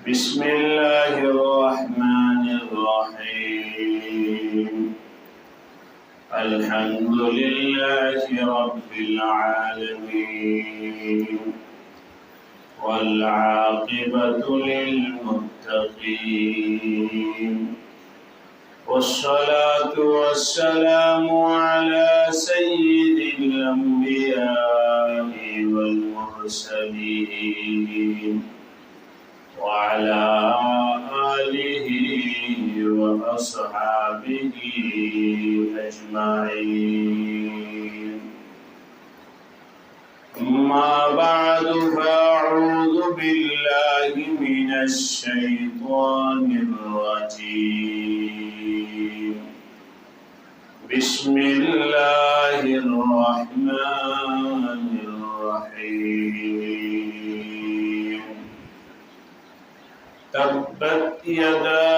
بسم الله الرحمن الرحيم الحمد لله رب العالمين والعاقبة للمتقين والصلاة والسلام على سيد الأنبياء والمرسلين وعلى آله وأصحابه أجمعين. أما بعد فأعوذ بالله من الشيطان الرجيم. بسم الله الرحمن الرحيم. تبت يدا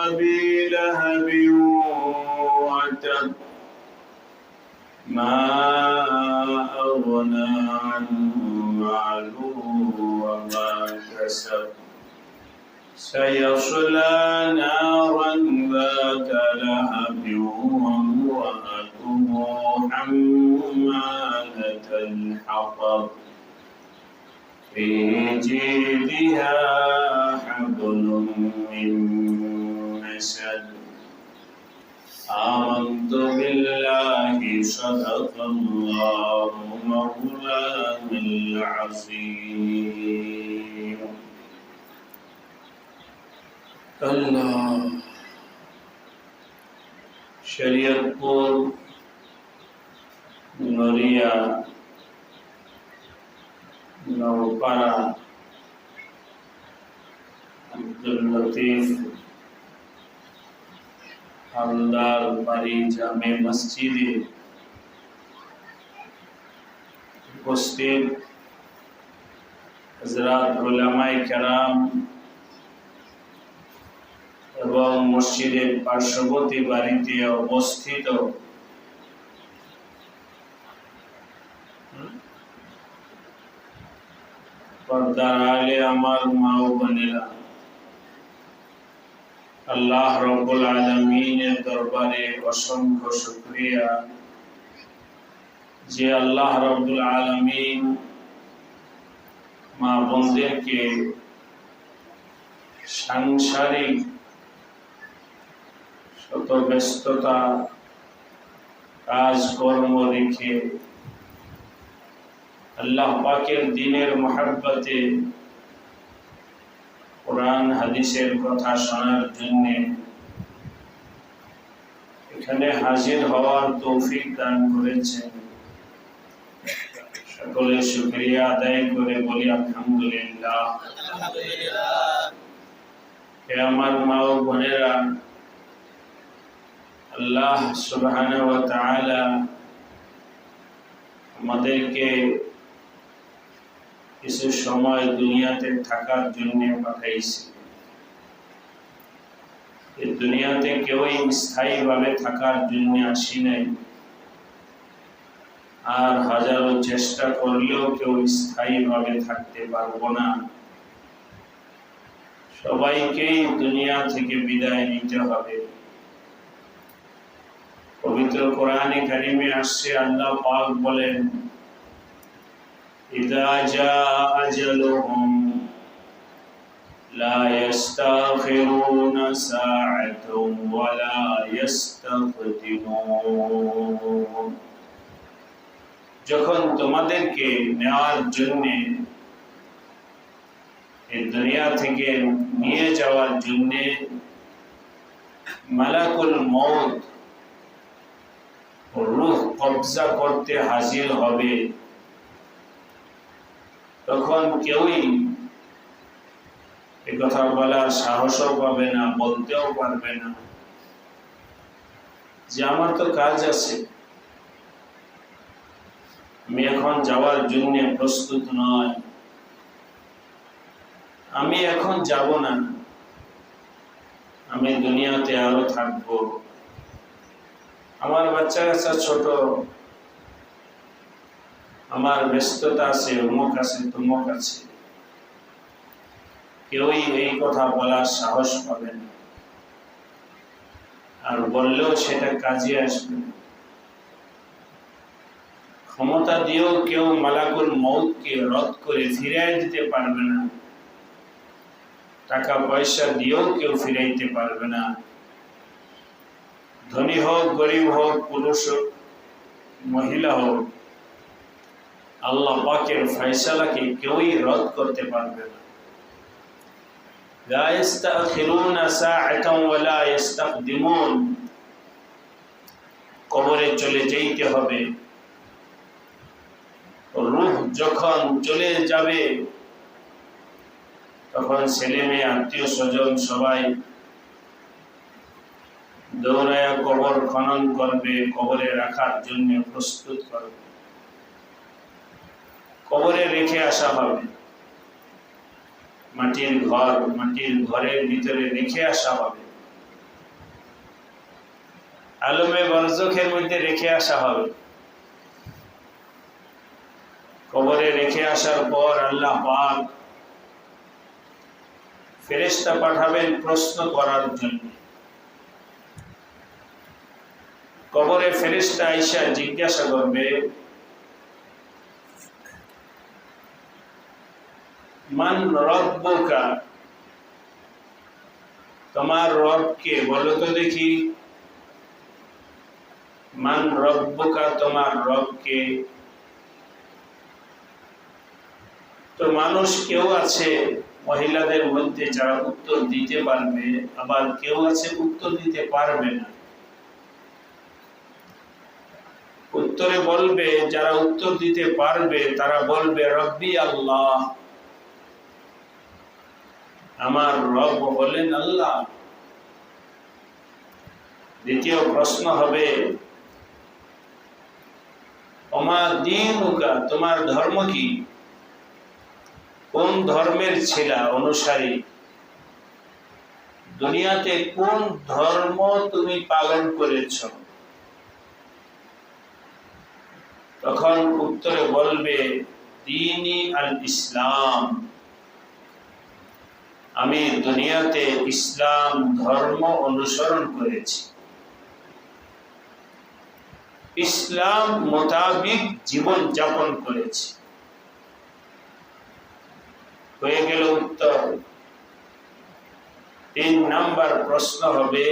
أبي لهب وتب ما أغنى عنه ماله وما كسب سيصلى نارا ذات لهب وامرأته حمالة الحطب في جيدها حبل من مسد. آمنت بالله صدق الله مولانا العظيم. الله शरीयतपुर नरिया नौपाड़ा अब्दुल लतीफ हालदार बाड़ी जामे मस्जिदे उपस्थित हजरात उलामाए केराम এবং মসজিদের পার্শ্ববর্তী বাড়িতে অবস্থিত পর্দার আলে আমার মা ও বোনেরা, আল্লাহ রাব্বুল আলামিনের দরবারে অসংখ্য শুকরিয়া যে আল্লাহ রাব্বুল আলামিন মা বোনদেরকে সাংসারিক শত ব্যস্ততা কাজকর্ম রেখে আল্লাহ পাকের দ্বীনের মহব্বতে কোরআন হাদিসের কথা শোনার জন্য এখানে হাজির হওয়ার তৌফিক দান করেছেন। সকলে শুকরিয়া আদায় করে বলি আলহামদুলিল্লাহ। হে আমার মা ও বোনেরা, আল্লাহ সুবহানাহু ওয়া তাআলা আমাদেরকে কিছু সময় দুনিয়াতে থাকার জন্য পাঠাইছে। এই দুনিয়াতে কেউই স্থায়ীভাবে থাকার জন্য আসি নাই, আর হাজারো চেষ্টা করলেও কেউ স্থায়ীভাবে থাকতে পারবো না। সবাইকেই দুনিয়া থেকে বিদায় নিতে হবে। পবিত্র কোরআনে কারিমে আসছে, আল্লাহ পাক বলেন, ইযা জাআ আজালুহুম লা ইস্তাখিরুনা সাআতান ওয়া লা ইস্তাকদিমুন। যখন তোমাদেরকে নেওয়ার জন্য এই দুনিয়া থেকে নিয়ে যাওয়ার জন্য মালাকুল মউত রূহ কবজা করতে হাজির হবে, তখন কেউই এ কথা বলার সাহসও পাবে না, বলতেও পারবে না যে আমার তো কাজ আছে, আমি এখন যাওয়ার জন্য প্রস্তুত নয়, আমি এখন যাব না, আমি দুনিয়াতে আরো থাকবো, আমার বাচ্চা কাচ্চা ছোট, আমার ব্যস্ততা আছে, অমুক আছে, তমুক আছে। কেউই এই কথা বলার সাহস পাবে না, আর বললেও সেটা কাজে আসবে না। ক্ষমতা দিয়েও কেউ মালাকুল মউতকে রদ করে ফিরাই দিতে পারবে না, টাকা পয়সা দিয়েও কেউ ফিরাইতে পারবে না। ধনী হোক, গরিব হোক, পুরুষ হোক, মহিলা হোক, আল্লাহ পাকের ফয়সালাকে কেউই রদ করতে পারবে না। লা ইস্তাখিরুনা সাআতান ওয়া লা ইস্তাকদিমুন। কবরে চলে যেতে হবে। রূহ যখন চলে যাবে তখন ছেলে মেয়ে, আত্মীয় স্বজন সবাই দৌড়ায়া কবর খনন করবে, কবরে রাখার জন্য প্রস্তুত করবে। কবরে রেখে আসা হবে, মাটির ঘর, মাটির ঘরের ভিতরে রেখে আসা হবে, আলমে বরজখের মধ্যে রেখে আসা হবে। কবরে রেখে আসার পর আল্লাহ পাক ফেরেশতা পাঠাবেন প্রশ্ন করার জন্য। কবরে ফেরেশতা আইসা জিজ্ঞাসা করবে, মান রব্বুকা, তোমার রব কে, বলো তো দেখি। মান রব্বুকা, তোমার রব কে। তো মানুষ কেউ আছে মহিলাদের মধ্যে যারা উত্তর দিতে পারবে, আবার কেউ আছে উত্তর দিতে পারবে না। উত্তরে বলবে, যারা উত্তর দিতে পারবে তারা বলবে রব্বি আল্লাহ, আমার রব বলেন আল্লাহ। দ্বিতীয় প্রশ্ন হবে, ওমা দীনুকা, তোমার ধর্ম কি, কোন ধর্মের ছিলা অনুসারী, দুনিয়াতে কোন ধর্ম তুমি পালন করেছ। তখন উত্তরে বলবে দীনি আল ইসলাম, আমি দুনিয়াতে ইসলাম ধর্ম অনুসরণ করেছি, ইসলাম মোতাবিক জীবন যাপন করেছি। হয়ে গেল উত্তর। 3 নাম্বার প্রশ্ন হবে,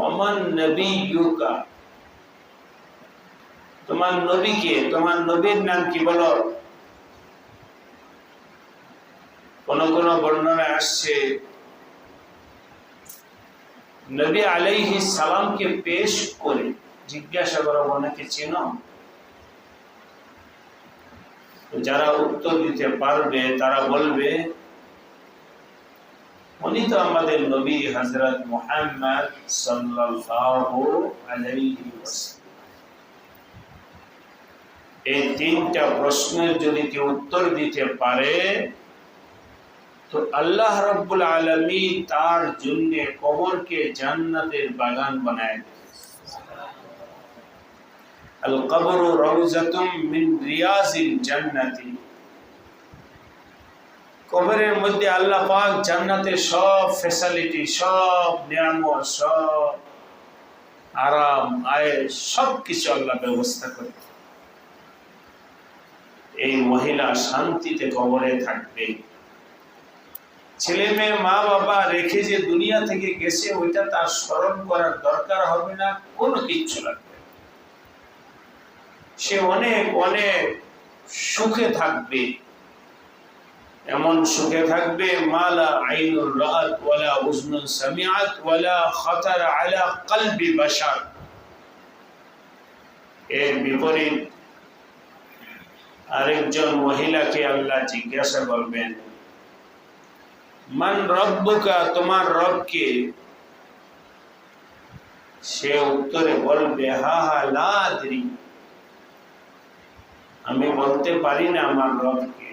ওমান নবিয়ুকা, তোমার নবী কে, তোমার নবীর নাম কি বলো। কোন কোন বর্ণনায় আসছে নবী আলাইহিস সালামকে পেশ করে জিজ্ঞাসা করা, অনেকে চেনো। যারা উত্তর দিতে পারবে তারা বলবে, উনি তো আমাদের নবী হযরত মুহাম্মদ সাল্লাল্লাহু আলাইহি ওয়াসাল্লাম। এই 3টা প্রশ্নের যদি কেউ উত্তর দিতে পারে তো আল্লাহ রাব্বুল আলামিন তার জন্য কবরকে জান্নাতের বাগান বানায় দেন। আল কবরু রাউযাতুম মিন রিয়াজিল জান্নাতি, কবরের মধ্যে আল্লাহ পাক জান্নাতের সব ফ্যাসিলিটি, সব নিয়ামত, সব আরাম আয়েশ সবকিছু আল্লাহ ব্যবস্থা করে। এই মহিলা শান্তিতে কবরে থাকবে। ছেলে মেয়ে, মা বাবা রেখে যে দুনিয়া থেকে গেছে ওইটা তার স্মরণ করার দরকার হবে না, কোনো কিচ্ছু লাগবে। সে অনেক অনেক সুখে থাকবে, এমন সুখে থাকবে মালা আইনুর রাআত ওয়ালা উযনুন সামিআত ওয়ালা খাতারা আলা কলবি বাশার। এর বিপরীত আরেকজন মহিলাকে আল্লাহ জিজ্ঞাসা করবেন, মান রব্বুকা, তোমার রব কে। সে উত্তরে বলবে, হা হা লা আদরি, আমি বলতে পারি না আমার রব কে।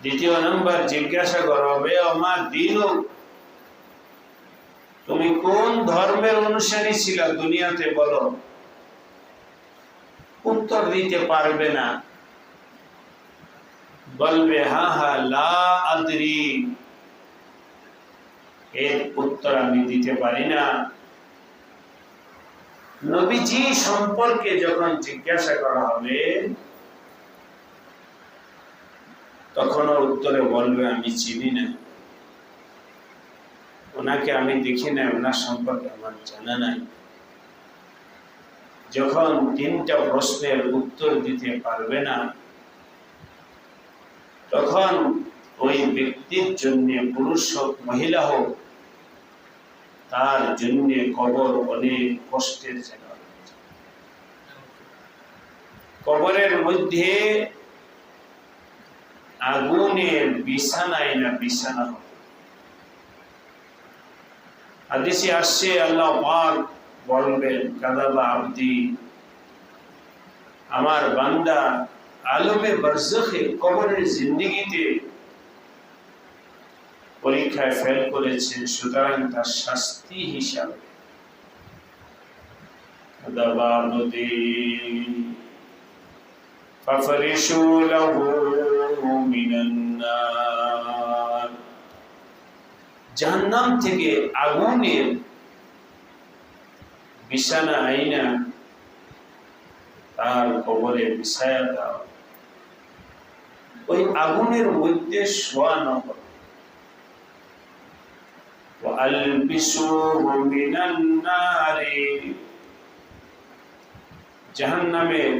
দ্বিতীয় নম্বর জিজ্ঞাসা করা হবে, আমার দিন, তুমি কোন ধর্মের অনুসারী ছিলা দুনিয়াতে বলো। উত্তর দিতে পারবে না। বলবে হা হা লা আদরি, এর উত্তর আমি দিতে পারি না। নবীজি সম্পর্কে যখন জিজ্ঞাসা করা হবে তখন উত্তরে বলবে আমি চিনি না, ওনাকে আমি দেখি না, ওনার সম্পর্কে আমার জানা নাই। যখন তিনটা প্রশ্নের উত্তর দিতে পারবে না তখন ওই ব্যক্তির জন্য, পুরুষ হোক মহিলা হোক, তার জন্য কবর অনেক কষ্টের জায়গা। কবরের মধ্যে আগুনের বিছানায় না বিছানা হবে। হাদিসে আসছে আল্লাহ পাক বলবেন কাযাবা আবদি, আমার বান্দা আলমে বারজাখে কবরের জিন্দেগিতে পরীক্ষায় ফেল করেছে, সুতরাং তার শাস্তি হিসাবে কাযাবা আবদি ফাফরিশু লাহু মিনান নার, জাহান্নাম থেকে আগুনের বিছানা আইনা তার কবরে বিছায়া দাও। ওই আগুনের মধ্যে শোয়ানো হবে। ওয়ালবিসুহু মিনান নারি, জাহান্নামের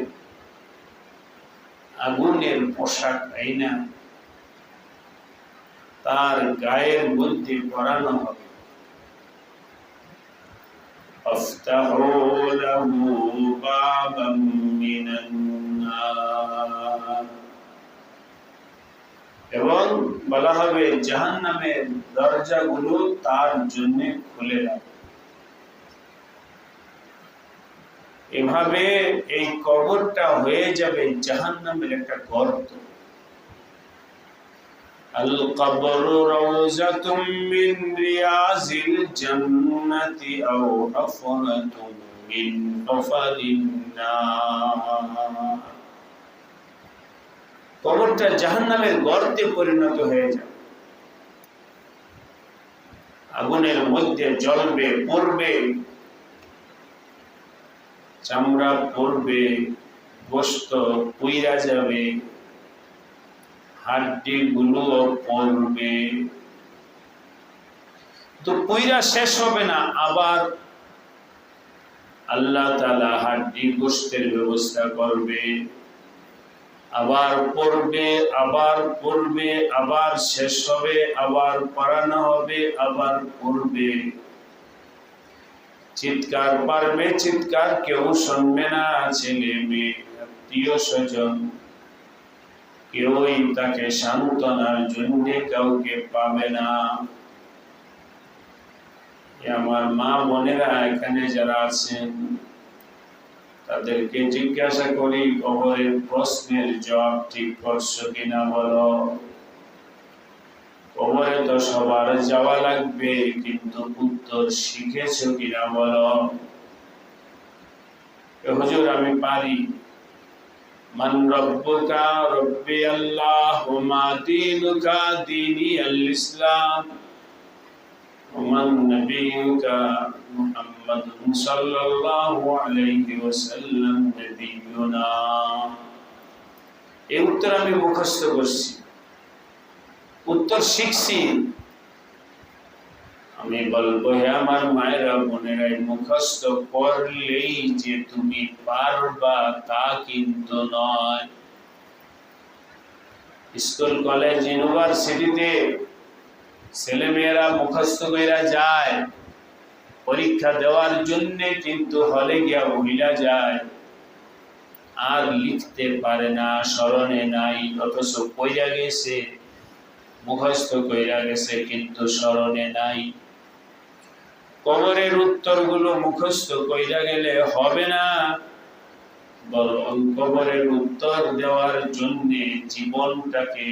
আগুনের পোশাক আইনা তার গায়ের মধ্যে পরানো হবে। আফতাহু লাহু বাবাম মিনান নার, এবং বলা হবে জাহান্নামের দরজাগুলো তার জন্য খুলে রাখো। এভাবে এই কবরটা হয়ে যাবে জাহান্নামের একটা গর্ত। আল কবরু রাউযাতুম মিন রিয়াজিল জান্নাতি আও হাফরাতুম মিন হুফারিন নার, কবরটা জাহান্নামের গর্তে পরিণত হয়ে যাবে। আগুনের মধ্যে জ্বলবে, পড়বে, চামড়া পড়বে, গোশত পুইরা যাবে, হাড্ডি গুলো পড়বে। তো পুইরা শেষ হবে না, আবার আল্লাহ তাআলা হাড্ডি গোশতের ব্যবস্থা করবে, আবার পড়বে, আবার পড়বে, আবার শেষ হবে, আবার পড়ানো হবে, আবার পড়বে। চিৎকার পারবে, চিৎকার কেউ শুনবে না, ছেলে মেয়ে আত্মীয় স্বজন কেউই তাকে সান্ত্বনার জন্য কাউকে পাবে না। আমার মা বোনেরা এখানে যারা আছেন তাদেরকে জিজ্ঞাসা করি, কবরের প্রশ্নের জবাব ঠিক করছো কিনা বলো। কবরে তো সবার যাওয়া লাগবে, কিন্তু উত্তর শিখেছো কিনা বলো। হুজুর আমি পারি। মান রব্বুকা, রব্বি আল্লাহ, মা দীনুকা, দীনি আল ইসলাম, মান নবিয়ুকা, মুহাম্মাদুন সাল্লাল্লাহু আলাইহি ওয়াসাল্লাম নবিয়ুনা। এই উত্তর আমি মুখস্থ করছি, উত্তর শিখছি। আমি বলবো হে আমার মায়েরা বোনেরা, মুখস্থ করলেই যে তুমি পারবা তা কিন্তু নয়। স্কুল কলেজ ইউনিভার্সিটিতে ছেলে মেয়েরা মুখস্থ কইরা যায় পরীক্ষা দেওয়ার জন্য, কিন্তু হলে গিয়া ভুলা যায়, আর লিখতে পারে না, স্মরণে নাই, অথচ কইরা গেছে, মুখস্থ কইরা গেছে কিন্তু স্মরণে নাই। কবরের উত্তরগুলো মুখস্থ কইরা গেলে হবে না, বরং কবরের উত্তর দেওয়ার জন্য জীবনটাকে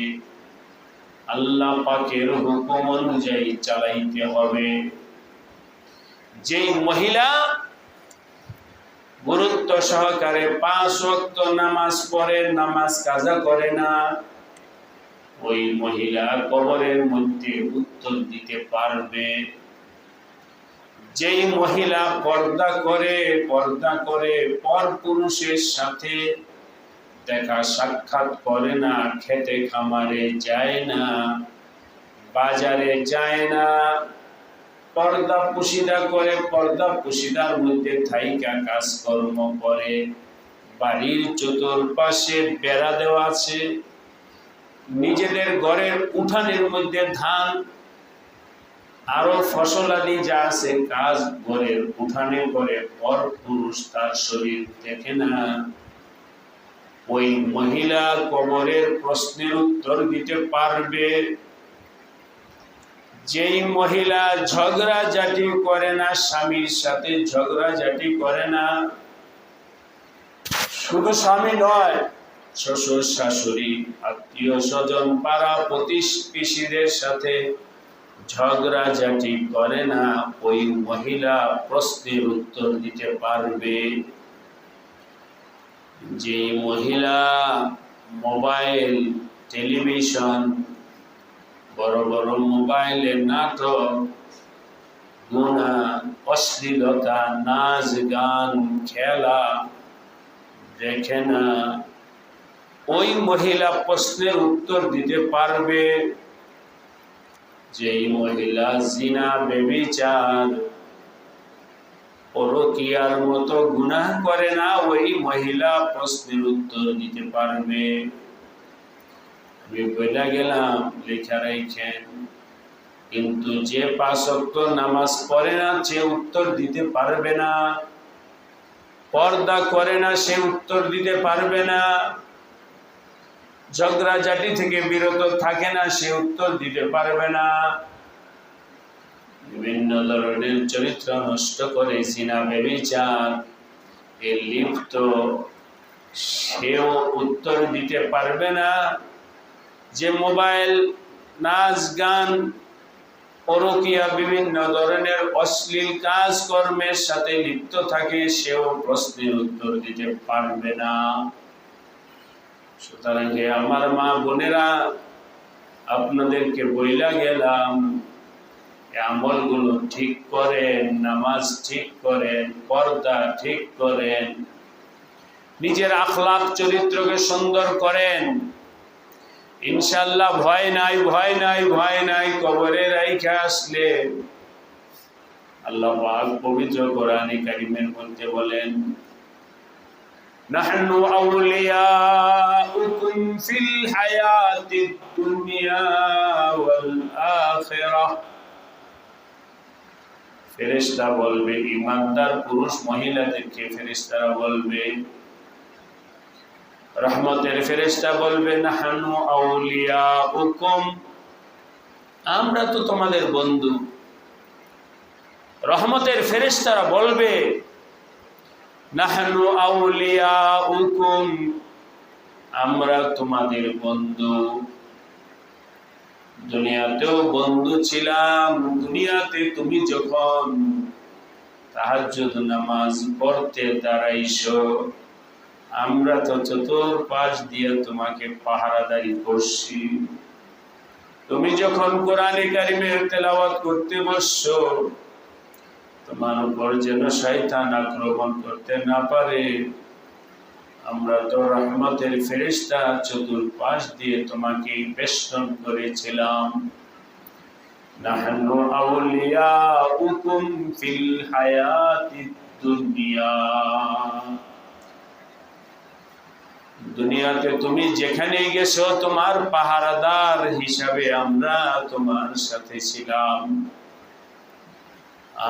আল্লাহ পাকের হুকুম অনুযায়ী চালাইতে হবে। যেই মহিলা গুরুত্ব সহকারে 5 ওয়াক্ত নামাজ পড়ে, নামাজ কাজা করে না, ওই মহিলা কবরের মধ্যে উত্তর দিতে পারবে। যেই মহিলা পর্দা করে পর পুরুষের সাথে দেখা সাক্ষাৎ করে না, খেতে খামারে যায় না, বাজারে যায় না, পর্দা পুশিদা করে, পর্দা পুশিদার মধ্যে থাইকা কাজকর্ম করে, বাড়ির চতুর্পাশে বেড়া দেওয়া আছে, নিজেদের ঘরের উঠানের মধ্যে ধান আরো ফসলাদি যা আছে কাজ ঘরের উঠানে করে, পর পুরুষ তার শরীর দেখে না, ওই মহিলা কবরের প্রশ্নের উত্তর দিতে পারবে। যেই মহিলা ঝগড়াঝাটি করে না, স্বামীর সাথে ঝগড়াঝাটি করে না, শুধু স্বামী নয়, শ্বশুর শাশুড়ি আত্মীয় স্বজন পাড়া প্রতিবেশীদের সাথে ঝগড়াঝাটি করে না, ওই মহিলা প্রশ্নের উত্তর দিতে পারবে। যে মহিলা মোবাইল, টেলিভিশন, বড় বড় মোবাইলে নাটক, গুনাহ, অশ্লীলতা, নাচ গান, খেলা দেখে না, ওই মহিলা প্রশ্নের উত্তর দিতে পারবে। যেই মহিলা জিনা, ব্যভিচার, পরকীয়ার মতো গুনাহ করে না, ওই মহিলা প্রশ্নের উত্তর দিতে পারবে। আমি বলে গেলাম, লেখা রাখেন। কিন্তু যে 5 ওয়াক্ত নামাজ পড়ে না সে উত্তর দিতে পারবে না, পর্দা করে না সে উত্তর দিতে পারবে না, ঝগড়াঝাটি থেকে বিরত থাকে না সে উত্তর দিতে পারবে না, বিভিন্ন ধরনের চরিত্র নষ্ট করে জিনা ব্যভিচার এ লিপ্ত, সেও উত্তর দিতে পারবে না। যে মোবাইল, নাচ গান, পরকীয়া, বিভিন্ন ধরনের অশ্লীল কাজকর্মের সাথে লিপ্ত থাকে, সেও প্রশ্নের উত্তর দিতে পারবে না। সুতরাং আমার মা বোনেরা, আপনাদেরকে বইলা গেলাম, আমলগুলো ঠিক করেন, নামাজ ঠিক করেন, পর্দা ঠিক করেন, নিজের আখলাক চরিত্রকে সুন্দর করেন। ইনশাআল্লাহ ভয় নাই, ভয় নাই, ভয় নাই। কবরে রাইখা আসলে আল্লাহ পাক পবিত্র কোরআনে কারীমের মধ্যে বলেন, নাহনু আউলিয়াউকুম ফিল হায়াতিদ দুনিয়া ওয়াল আখিরাহ। ফেরেশতা বলবে, ঈমানদার পুরুষ মহিলাদেরকে ফেরেশতারা বলবে, রহমতের ফেরেশতা বলবে, নাহনু আউলিয়াউকুম, আমরা তো তোমাদের বন্ধু। রহমতের ফেরেশতারা বলবে, নাহনু আউলিয়াউকুম, আমরা তোমাদের বন্ধু। দুনিয়াতেও বন্ধু ছিলাম, দুনিয়াতে তুমি যখন তাহাজ্জুদ নামাজ পড়তে দাঁড়াইছো, আমরা তো চতুর্পাশ দিয়ে তোমাকে পাহারাদারি করছি। তুমি যখন কোরআনে কারিমের তেলাওয়াত করতে বসছো, তোমার উপর যেন শয়তান আক্রমণ করতে না পারে, আমরা তো রহমতের ফেরেশতা চতুর্পাশ দিয়ে তোমাকে বেষ্টন করেছিলাম। নাহনু আউলিয়াউকুম ফিল হায়াতিদ দুনিয়া, দুনিয়াতে তুমি যেখানে গেছো তোমার পাহারাদার হিসাবে আমরা তোমার সাথে ছিলাম।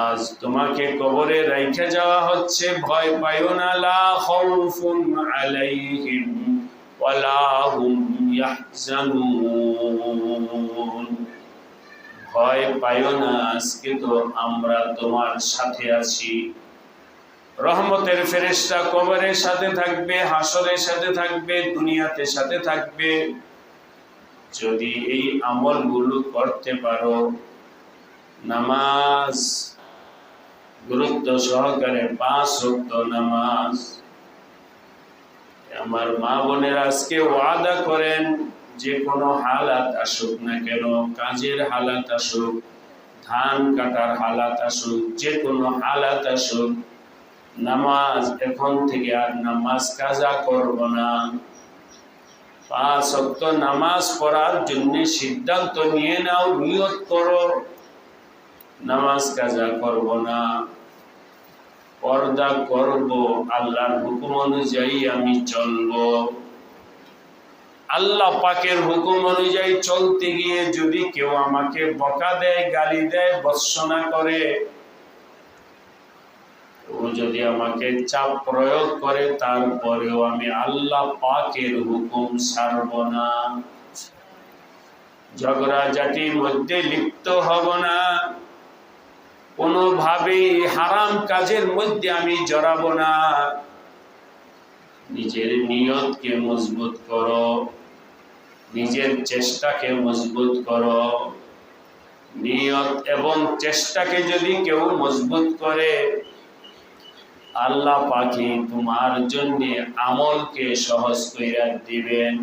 আজ তোমাকে কবরে রাইখা যাওয়া হচ্ছে, ভয় পাইও না, লা খাউফুন আলাইহিম ওয়ালা হুম ইয়াহজানুন, ভয় পাইও না, আজকে তো আমরা তোমার সাথে আছি। রহমতের ফেরেশতা কবরের সাথে থাকবে, হাসরের সাথে থাকবে, দুনিয়াতে সাথে থাকবে। যদি এই আমলগুলো করতে পারো, নামাজ গুরুত্ব সহকারে 5 ওয়াক্ত নামাজ, আমার মা বোনেরা আজকে ওয়াদা করেন, যে কোনো হালাত আসুক না কেন, কাজের হালাত আসুক, ধান কাটার হালাত আসুক, যে কোনো হালাত আসুক, নামাজ এখন থেকে আর নামাজ কাজা করব না। 5 ওয়াক্ত নামাজ পড়ার জন্য সিদ্ধান্ত নিয়ে নাও, নিয়ত করো, নামাজ কাজা করব না, পর্দা করব, আল্লাহর হুকুম অনুযায়ী আমি চলবো। আল্লাহ পাকের হুকুম অনুযায়ী চলতে গিয়ে যদি কেউ আমাকে বকা দেয়, গালি দেয়, ভর্ৎসনা করে, ও যদি আমাকে চাপ প্রয়োগ করে, তারপরেও আমি আল্লাহ পাকের হুকুম ছাড়ব না। ঝগড়াঝাটির মধ্যে লিপ্ত হব না, কোনোভাবেই হারাম কাজের মধ্যে আমি জড়াবো না। নিজের নিয়তকে মজবুত করো, নিজের চেষ্টাকে মজবুত করো। নিয়ত এবং চেষ্টাকে যদি কেউ মজবুত করে, আল্লাহ পাকে তোমার জন্য আমলকে সহজ কইরা দিবেন।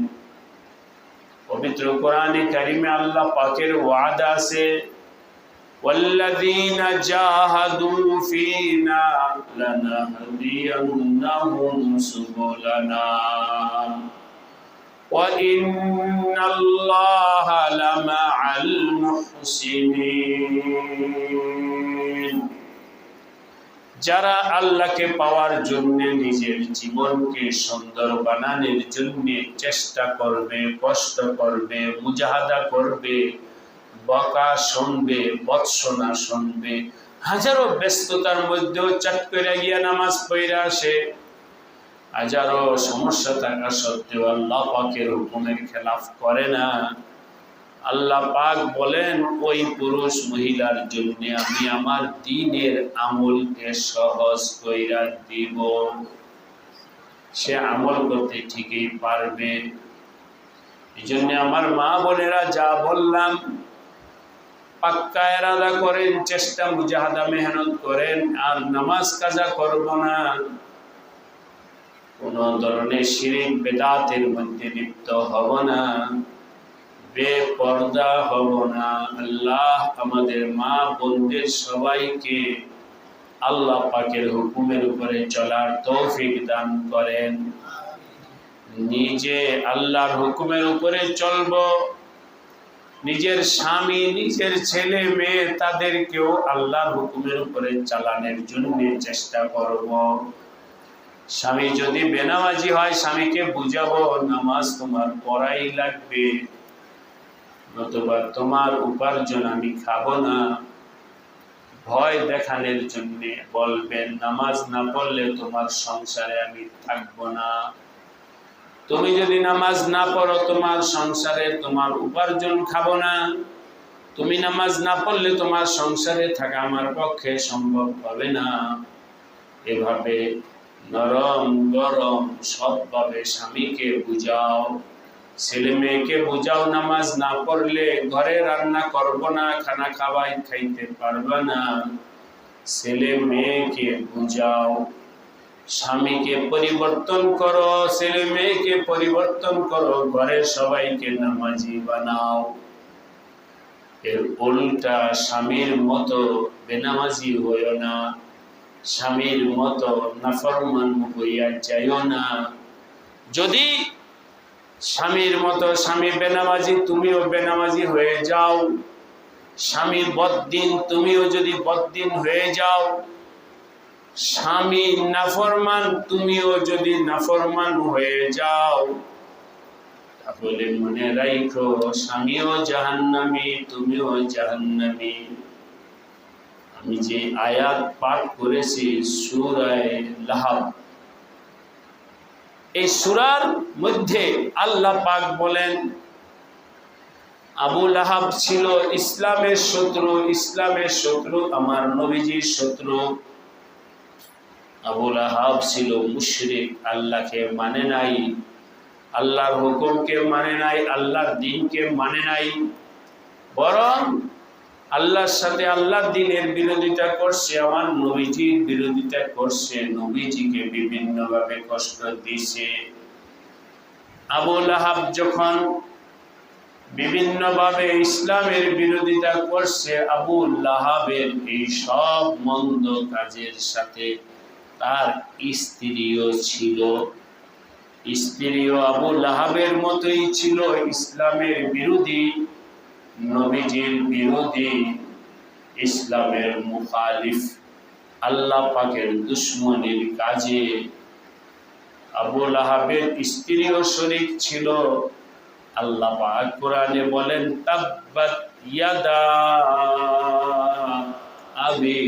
পবিত্র কোরআনে কারিমে আল্লাহ পাকের ওয়াদা আছে, والذين جاهدوا فينا لنهدينهم سبلنا وإن الله لمع المحسنين। যারা আল্লাহকে পাওয়ার জন্য নিজের জীবনকে সুন্দর বানানোর জন্য চেষ্টা করবে, কষ্ট করবে, মুজাহাদা করবে, বকা শুনবে, ভর্ৎসনা শুনবে, হাজারো ব্যস্ততার মধ্যেও চট করে গিয়া নামাজ পড়ে আসে, হাজারো সমস্যা থাকা সত্ত্বেও আল্লাহ পাকের হুকুমের খেলাফ করে না, আল্লাহ পাক বলেন ওই পুরুষ মহিলার জন্য আমি আমার দ্বীনের আমলকে সহজ কইরা দিব। সে আমল করতে ঠিকই পারবে। এই জন্য আমার মা বোনেরা যা বললাম, পাক্কা ইরাদা করেন, চেষ্টা মুজাহাদা মেহনত করেন, আর নামাজ কাজা করব না, কোন ধরনের শিরক বেদাতের মধ্যে লিপ্ত হব না, বেপরদা হব না। আল্লাহ আমাদের মা বোনদের সবাইকে আল্লাহ পাকের হুকুমের উপরে চলার তৌফিক দান করেন। নিজে আল্লাহর হুকুমের উপরে চলব, নিজের স্বামী, নিজের ছেলে মেয়ে, তাদেরকেও আল্লাহর হুকুমের উপরে চালানোর জন্য চেষ্টা করব। স্বামী যদি বেনামাজি হয়, স্বামীকে বুঝাবো নামাজ তোমার পড়াই লাগবে, নতুবা তোমার উপার্জন আমি খাবো না। ভয় দেখানোর জন্য বলবেন নামাজ না পড়লে তোমার সংসারে আমি থাকবো না। তুমি যদি নামাজ না পড়ো, তোমার সংসারে তোমার উপার্জন খাবো না। তুমি নামাজ না পড়লে তোমার সংসারে থাকা আমার পক্ষে সম্ভব হবে না। এভাবে নরম গরম সবভাবে স্বামীকে বুঝাও, ছেলে মেয়েকে বুঝাও, নামাজ না পড়লে ঘরে রান্না করব না, খানা খাইতে পারবে না। ছেলে মেয়েকে বুঝাও, স্বামীকে পরিবর্তন করো, ছেলে মেয়েকে পরিবর্তন করো, ঘরের সবাইকে নামাজি বানাও। এর উল্টা স্বামীর মতো বেনামাজি হইও না, স্বামীর মতো নাফরমান হইয়া যাইও না। যদি স্বামীর মতো স্বামী বেনামাজি, তুমিও বেনামাজি হয়ে যাও, স্বামী বদ্দিন, তুমিও যদি বদ্দিন হয়ে যাও, স্বামী নাফরমান, তুমিও যদি নাফরমান হয়ে যাও, তাহলে মনে রাখো স্বামীও জাহান্নামী, তুমিও জাহান্নামী। আমি যে আয়াত পাঠ করেছি সূরা লাহাব, এই সূরার মধ্যে আল্লাহ পাক বলেন আবু লাহাব ছিল ইসলামের শত্রু, ইসলামের শত্রু, আমার নবীজির শত্রু। আবু লাহাব ছিল মুশরিক, আল্লাহকে মানে নাই, আল্লাহর হুকুমকে মানে নাই, আল্লাহর দ্বীনকে মানে নাই, বরং আল্লাহর সাথে আল্লাহর দ্বীনের বিরোধিতা করছে, আমার নবীজির বিরোধিতা করছে, নবীজিকে বিভিন্নভাবে কষ্ট দিয়েছে। আবু লাহাব যখন বিভিন্নভাবে ইসলামের বিরোধিতা করছে। আবু লাহাবের এই সব মন্দ কাজের সাথে তার স্ত্রীও ছিল। স্ত্রীও আবু লাহাবের মতোই ছিল, ইসলামের বিরোধী, নবীজির বিরোধী, ইসলামের মুখালিফ, আল্লাহ পাকের দুশমনির কাজে আবু লাহাবের স্ত্রীও শরীক ছিল। আল্লাহ পাক কোরআনে বলেন, তাব্বাত ইয়াদা আবি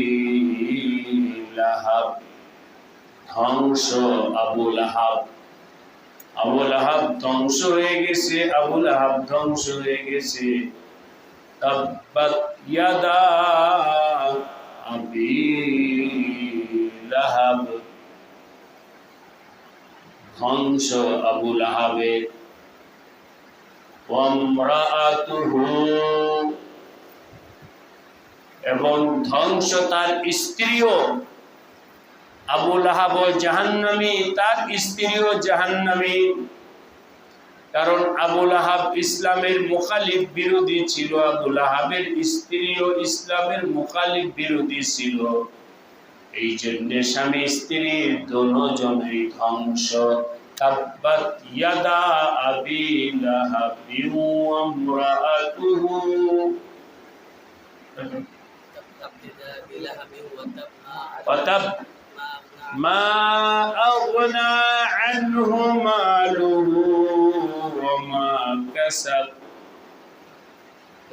লাহাব, ধ্বংস আবু লাহাব। আবু লাহাব ধ্বংস হয়ে গেছে, আবু লাহাব ধ্বংস হয়ে গেছে। তাব্বাত ইয়াদা আবি লাহাব, ধ্বংস আবু লাহাবের। ওয়ামরাআতুহু, এবং ধ্বংস তার স্ত্রীও। আবু লাহাব জাহান্নামী, তার স্ত্রীও জাহান্নামী। কারণ আবু লাহাব ইসলামের মুখালিফ বিরোধী ছিল, আবু লাহাবের স্ত্রীও ইসলামের মুখালিফ বিরোধী ছিল। এই জন্য স্বামী স্ত্রী দুজনেই ধ্বংস। তাব্বাত ইয়াদা আবি লাহাবি ওয়া ইমরাআতুহু, ওয়াতাব মা আগনা আনহু মালুহু ওয়া মা কাসাব।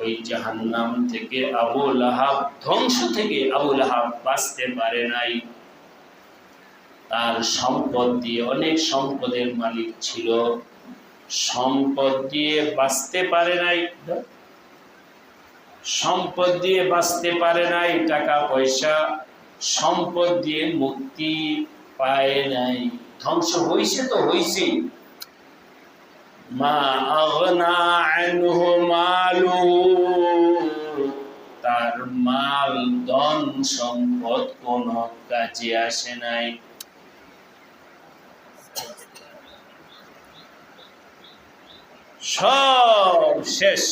ওই জাহান্নাম থেকে আবু লাহাব, ধ্বংস থেকে আবু লাহাব বাঁচতে পারে নাই। তার সম্পদ দিয়ে, অনেক সম্পদের মালিক ছিল, সম্পদ দিয়ে বাঁচতে পারে নাই, সম্পদ দিয়ে বাঁচতে পারে নাই, টাকা পয়সা সম্পদ দিয়ে মুক্তি পায় নাই, ধ্বংস হইছে তো হইছে। মা আগনা আনহু মালুহু, তার মাল ধন সম্পদ কোন কাজে আসে নাই। সব শেষ।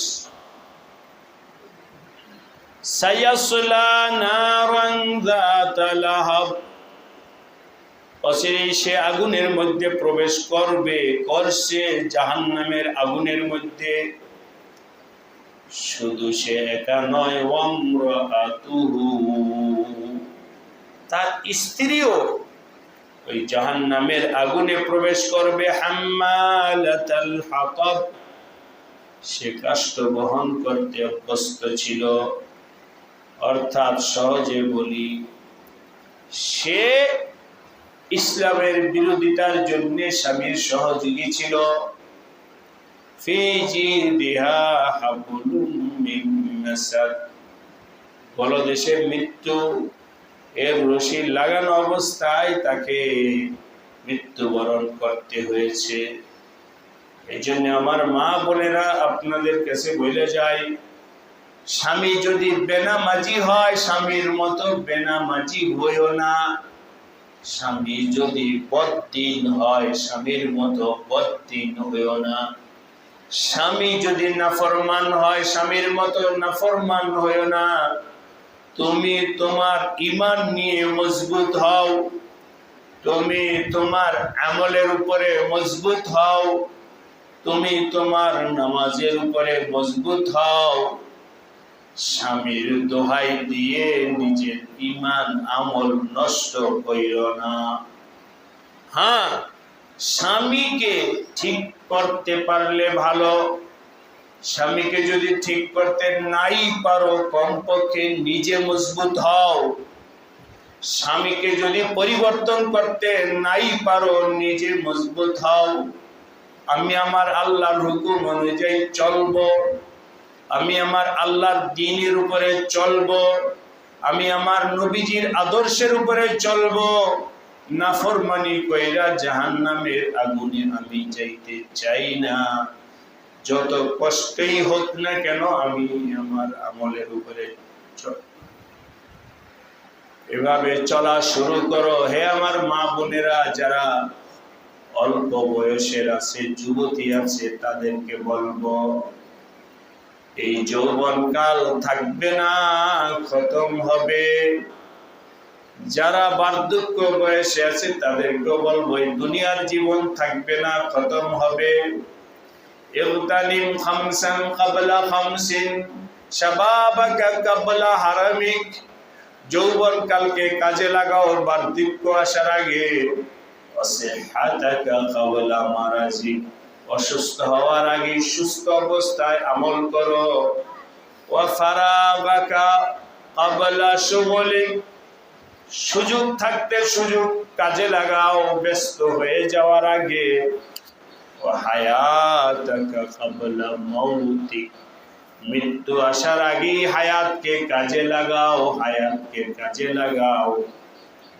সায়াসলা নারান যাতা লাহাব, অচিরেই সে আগুনের মধ্যে প্রবেশ করবে, করছে জাহান্নামের আগুনের মধ্যে। শুধু সে একা নয়, ওয়ামরাআতুহু, তার স্ত্রীও ওই জাহান্নামের আগুনে প্রবেশ করবে। হাম্মালাতাল হাতাব, সে কাষ্ঠ বহন করতে অভ্যস্ত ছিল। অর্থাৎ সহজে বলি, সে ইসলামের বিরোধিতার জন্য স্বামীর সহযোগী ছিল। ফি জিদিহা হাবলুম মিন মাসাদ, গলদেশে মৃত্যু, এর রশি লাগানো অবস্থায় তাকে মৃত্যুবরণ করতে হয়েছে। এই জন্য আমার মা বোনেরা, আপনাদের কাছে বলে যায়, স্বামী যদি বেনামাজি হয়, স্বামীর মতো বেনামাজি হইও না। স্বামী যদি বদ্দিন হয়, স্বামীর মতো বদ্দিন হইও না। স্বামী যদি নাফরমান হয়, স্বামীর মতো নাফরমান হইও না। তুমি তোমার ঈমান নিয়ে মজবুত হও, তুমি তোমার আমলের উপরে মজবুত হও, তুমি তোমার নামাজের উপরে মজবুত হও। স্বামীর দোহাই দিয়ে নিজের ঈমান আমল নষ্ট কইরো না। হ্যাঁ, স্বামীকে ঠিক করতে পারলে ভালো, স্বামীকে যদি ঠিক করতে নাই পারো, কমপক্ষে নিজে মজবুত হও। স্বামীকে যদি পরিবর্তন করতে নাই পারো, নিজে মজবুত হও। আমি আমার আল্লাহর হুকুম অনুযায়ী চলবো, আমি আমার আল্লাহর দ্বীনের উপরে চলবো, আমি আমার নবীজির আদর্শের উপরে চলবো। নাফরমানি কইরা জাহান্নামের আগুনে আমি যাইতে চাই না। যত কষ্টই হোক না কেন, আমি আমার আমলের উপরে চল। এভাবে চলা শুরু করো। হে আমার মা বোনেরা, যারা অল্প বয়সের আছে, যুবতী আছে, তাদেরকে বলবো, এই যৌবনকাল থাকবে না, খতম হবে। যারা বার্ধক্য বয়সে আছে তাদেরকেও বলবো এই দুনিয়ার জীবন থাকবে না, খতম হবে। ইগতানিম খামসান ক্বাবলা খামসিন শাবাবাকা ক্বাবলা হারামিক। যৌবনকালকে কাজে লাগাও বার্ধক্য আসার আগে। ওয়াসিহহাতাকা ক্বাবলা মারাজিক। অসুস্থ হওয়ার আগে সুস্থ অবস্থায় আমল করো। ওয়া ফারাগাকা ক্বাবলা শুগলিক। সুযোগ থাকতে সুযোগ কাজে লাগাও, ব্যস্ত হয়ে যাওয়ার আগে। ওয়া হায়াতাকা ক্বাবলা মাউতিক। মৃত্যু আসার আগেই হায়াতকে কাজে লাগাও, হায়াতকে কাজে লাগাও।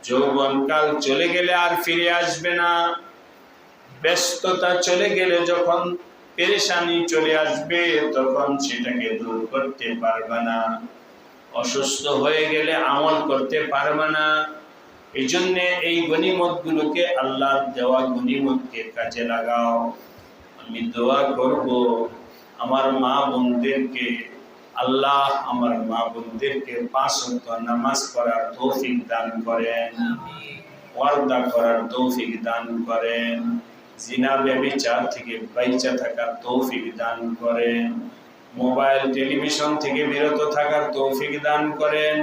যৌবনকাল চলে গেলে আর ফিরে আসবে না। ব্যস্ততা চলে গেলে যখন পেরেশানি চলে আসবে তখন সেটাকে দূর করতে পারবে না। অসুস্থ হয়ে গেলে আমল করতে পারবে না। এই জন্য এই গনিমতগুলোকে, আল্লাহর দেওয়া গনিমতকে কাজে লাগাও। আমি দোয়া করব আমার মা বোনদেরকে, আল্লাহ আমার মা বোনদেরকে 5 ওয়াক্ত নামাজ পড়ার তৌফিক দান করেন, ওয়াদা করার তৌফিক দান করেন, জিনা ব্যভিচার থেকে বাইচা থাকার তৌফিক দান করেন, মোবাইল টেলিভিশন থেকে বিরত থাকার তৌফিক দান করেন।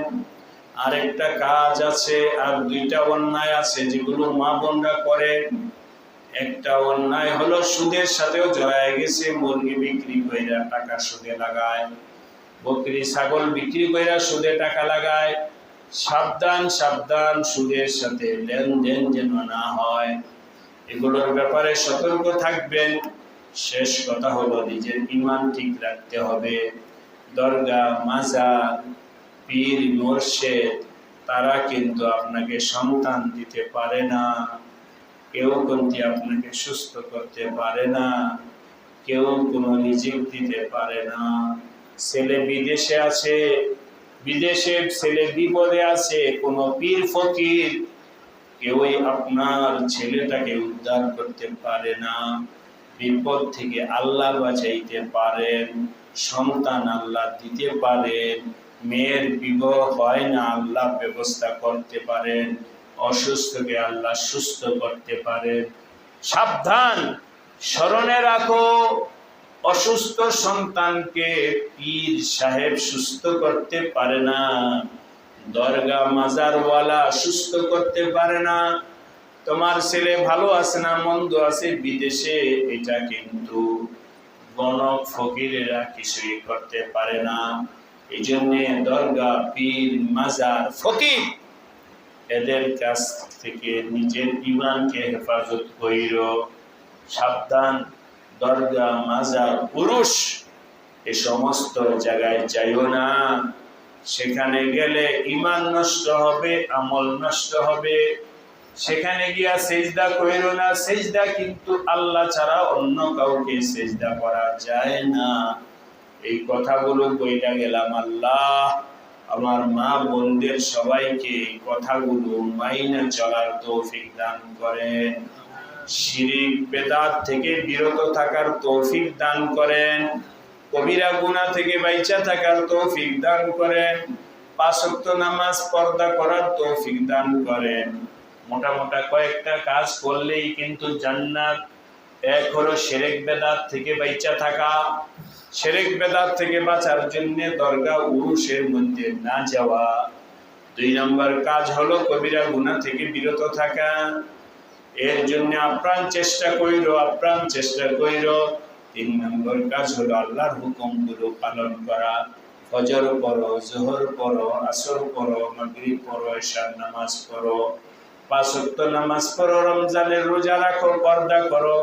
আরেকটা কাজ আছে, আর 2টা অন্যায় আছে যেগুলো মা বোনরা করে। একটা অন্যায় হলো সুদের সাথেও জড়ায় গেছে। মুরগি বিক্রি কইরা টাকা সুদে লাগায়, বকরি ছাগল বিক্রি কইরা সুদে টাকা লাগায়। সাবধান সাবধান, সুদের সাথে লেনদেন যেন না হয়, এগুলোর ব্যাপারে সতর্ক থাকবেন। শেষ কথা হলো নিজের ঈমান ঠিক রাখতে হবে। দরগা, মাজার, পীর, মুর্শিদ তারা কিন্তু আপনাকে সন্তান দিতে পারে না। কেউ কিন্তু আপনাকে সুস্থ করতে পারে না, কেউ কোনো রিজিক দিতে পারে না। ছেলে বিদেশে আছে, বিদেশে ছেলে বিপদে আছে, কোনো পীর ফকির কেউই আপনার ছেলেটাকে উদ্ধার করতে পারে না। বিপদ থেকে আল্লাহ বাঁচাইতে পারেন, সন্তান আল্লাহ দিতে পারেন, মেয়ের বিবাহ হয় না আল্লাহ ব্যবস্থা করতে পারেন, অসুস্থকে আল্লাহ সুস্থ করতে পারেন। সাবধান, স্মরণে রাখো, অসুস্থ সন্তানকে পীর সাহেব সুস্থ করতে পারে না, দরগা মাজারওয়ালা সুস্থ করতে পারে না। তোমার ছেলে ভালো আছে না মন্দ আছে বিদেশে, এটা কিন্তু গণক ফকিরেরা কিছুই করতে পারে না। এই জন্য দরগা, পীর, মাজার, ফকির এদের কাছ থেকে নিজের ঈমানকে হেফাজত কইরো। সাবধান, দরগা, মাজার, পুরুষ এ সমস্ত জায়গায় যাইও না। সেখানে গেলে ঈমান নষ্ট হবে, আমল নষ্ট হবে। সেখানে গিয়া সেজদা কইরো না। সেজদা কিন্তু আল্লাহ ছাড়া অন্য কাউকে সেজদা করা যায় না। এই কথাগুলো বইলা গেলাম। আল্লাহ আমার মা বোনদের সবাইকে কথাগুলো মাইনা চলার তৌফিক দান করেন, শিরিক বেদাত থেকে বিরত থাকার তৌফিক দান করেন, কবিরা গুনাহ থেকে বাইচা থাকার তৌফিক দান করেন, 5 ওয়াক্ত নামাজ পর্দা করার তৌফিক দান করেন। মোটা মোটা কয়েকটা কাজ করলেই কিন্তু জান্নাত। এক হলো শিরক বেদাত থেকে বাইচা থাকা। শিরক বেদাত থেকে বাঁচার জন্য দরগা উরুসের মধ্যে না যাওয়া। 2 নম্বর কাজ হলো কবিরা গুনাহ থেকে বিরত থাকা। এর জন্য আপ্রাণ চেষ্টা কইরো, আপ্রাণ চেষ্টা কইরো। 3 নম্বর কাজ হলো আল্লাহর হুকুমগুলো পালন করা। ফজর পড়ো, যোহর পড়ো, আসর পড়ো, মাগরিব পড়ো, ইশার নামাজ পড়ো, 5 ওয়াক্ত নামাজ পড়ো, রমজানের রোজা রাখো, পর্দা করো।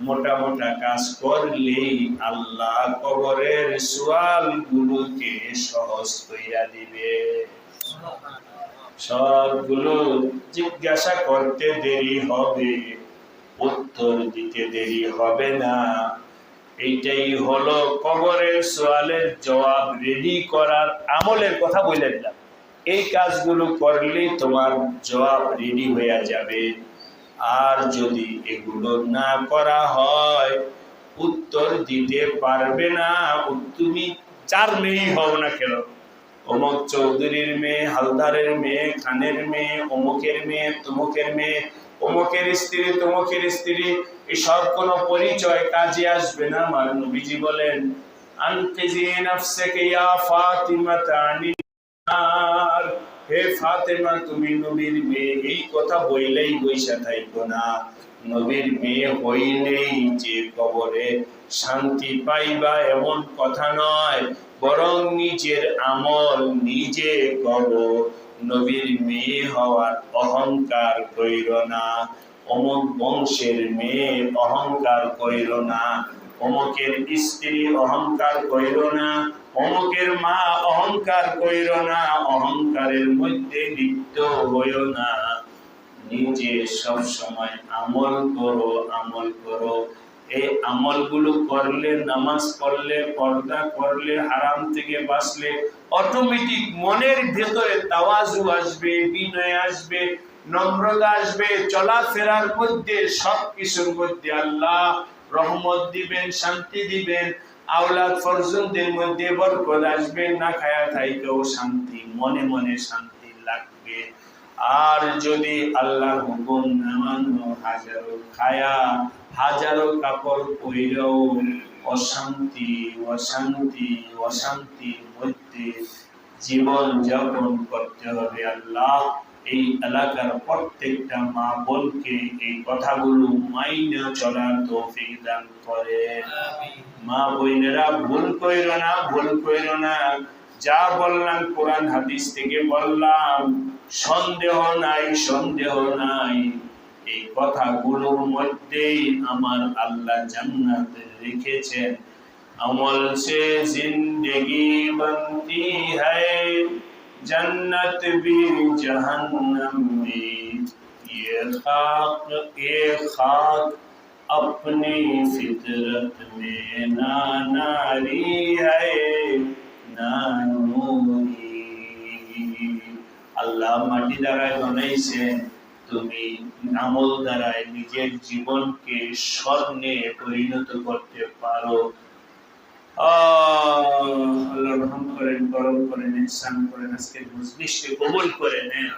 মোটা মোটা কাজ করলেই আল্লাহ কবরের সওয়ালগুলোকে সহজ কইরা দিবে। সবগুলো জিজ্ঞাসা করতে দেরি হবে, উত্তর দিতে দেরি হবে না। এইটাই হলো কবরের সওয়ালের জবাব রেডি করার আমলের কথা বলে দিলাম। এই কাজগুলো করলেই তোমার জবাব রেডি হয়ে যাবে। আর যদি এগুলো না করা হয় উত্তর দিতে পারবে না। তুমি যার মেয়েই হও না কেন, অমুক চৌধুরীর মেয়ে, হালদারের মেয়ে, খানের মেয়ে, অমুকের মেয়ে, তমুকের মেয়ে, অমুকের স্ত্রী, তমুকের স্ত্রী, এসব কোনো পরিচয় কাজে আসবে না। আমার নবীজি বলেন, আনকিজি নাফসাকা ইয়া ফাতিমাতা আনিন নার, হে ফাতেমা তুমি নবীর মেয়ে, এই কথা বইলেই বইসা থাইকো না। নবীর মেয়ে হইলেই যে কবরে শান্তি পাইবা এমন কথা নয়, বরং নিজের আমল নিজে করো। নবীর মেয়ে হওয়ার অহংকার কইর না, অমুক বংশের মেয়ে অহংকার কইর না, অমুকের স্ত্রী অহংকার কইর না, অমুকের মা অহংকার কইর না, অহংকারের মধ্যে লিপ্ত হইও না। নিজে সব সময় আমল করো, আমল করো। এই আমলগুলো করলে, নামাজ পড়লে, পর্দা করলে, হারাম থেকে বাঁচলে অটোমেটিক মনের ভেতরে তাওয়াজু আসবে, বিনয় আসবে, নম্রতা আসবে, চলাফেরার মধ্যে সবকিছুর মধ্যে আল্লাহ রহমত দিবেন, শান্তি দিবেন, আওলাদ ফরজুনদের মধ্যে বরকত আসবে, না খায়া থাইকেও শান্তি, মনে মনে শান্তি লাগবে। আর যদি আল্লাহর হুকুম না মানো, হাজারো খায়া, হাজারো কাপড় পইরেও অশান্তি, অশান্তি, অশান্তির মধ্যে জীবন যাপন করতে হবে। আল্লাহ এই এলাকার প্রত্যেকটা মা বোনকে এই কথাগুলো মাইনে চলার তৌফিক দান করে। মা বোনেরা ভুল কইরো না, ভুল কইরো না। যা বললাম কোরআন হাদিস থেকে বললাম, সন্দেহ নাই, সন্দেহ নাই, এই কথাগুলোর মধ্যেই আমার আল্লাহ জান্নাত রেখেছেন। আমল সে জিंदगी बनती है, जन्नत भी जहन्नम में, ये खाक अपनी फितरत में ना नारी है ना नूरी। আল্লাহ মাটি দ্বারায় বানাইছেন, তুমি আমল দ্বারায় নিজের জীবনকে স্বর্ণে পরিণত করতে পারো। আল্লাহ রহম করেন, করম করেন, ইহসান করেন, আজকের মজলিসকে কবুল করে নেন।